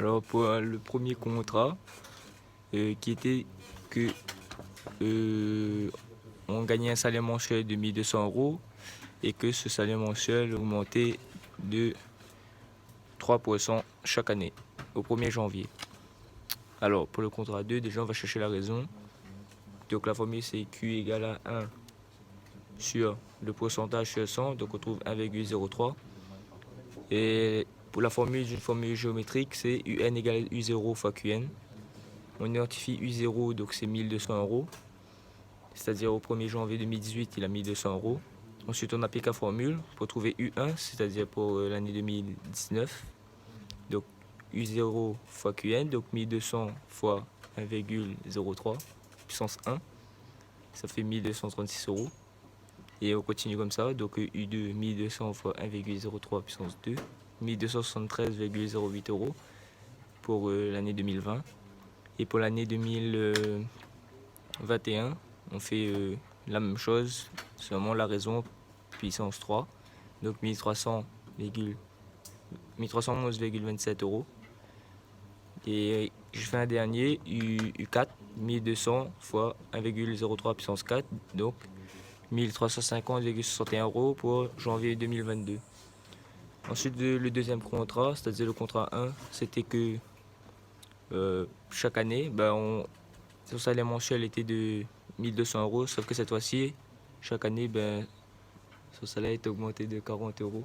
Alors pour le premier contrat, qui était que on gagnait un salaire mensuel de 1200 euros et que ce salaire mensuel augmentait de 3% chaque année au 1er janvier. Alors pour le contrat 2, déjà on va chercher la raison. Donc la formule c'est Q égale à 1 sur le pourcentage sur 100, donc on trouve 1,03. Et pour la formule d'une formule géométrique, c'est UN égale U0 fois QN. On identifie U0, donc c'est 1200 euros. C'est-à-dire au 1er janvier 2018, il a 1200 euros. Ensuite, on applique la formule pour trouver U1, c'est-à-dire pour l'année 2019. Donc U0 fois QN, donc 1200 fois 1,03 puissance 1. Ça fait 1236 euros. Et on continue comme ça. Donc U2, 1200 fois 1,03 puissance 2. 1273,08 euros pour l'année 2020. Et pour l'année 2021, on fait la même chose, seulement la raison puissance 3. Donc 1311,27 euros. Et je fais un dernier, U4, 1200 fois 1,03 puissance 4. Donc 1350,61 euros pour janvier 2022. Ensuite, le deuxième contrat, c'est-à-dire le contrat 1, c'était que chaque année, son salaire mensuel était de 1200 euros, sauf que cette fois-ci, chaque année, son salaire est augmenté de 40 euros.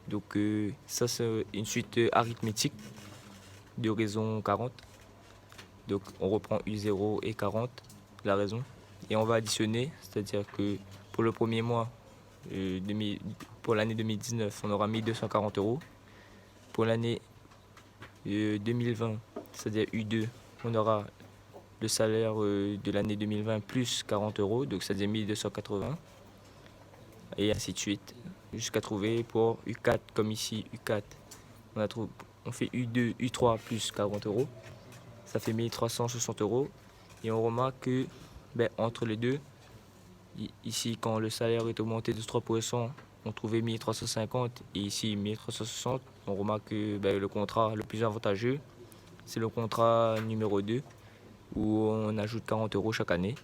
Donc ça, c'est une suite arithmétique de raison 40. Donc on reprend U0 et 40, la raison, et on va additionner, c'est-à-dire que pour le premier mois, pour l'année 2019, on aura 1240 euros. Pour l'année 2020, c'est-à-dire U2, on aura le salaire de l'année 2020 plus 40 euros, donc c'est-à-dire 1280. Et ainsi de suite, jusqu'à trouver pour U4, comme ici, U4, on fait U2, U3 plus 40 euros. Ça fait 1360 euros. Et on remarque que entre les deux, ici, quand le salaire est augmenté de 3%, on trouvait 1350 et ici 1360. On remarque que le contrat le plus avantageux, c'est le contrat numéro 2 où on ajoute 40 euros chaque année.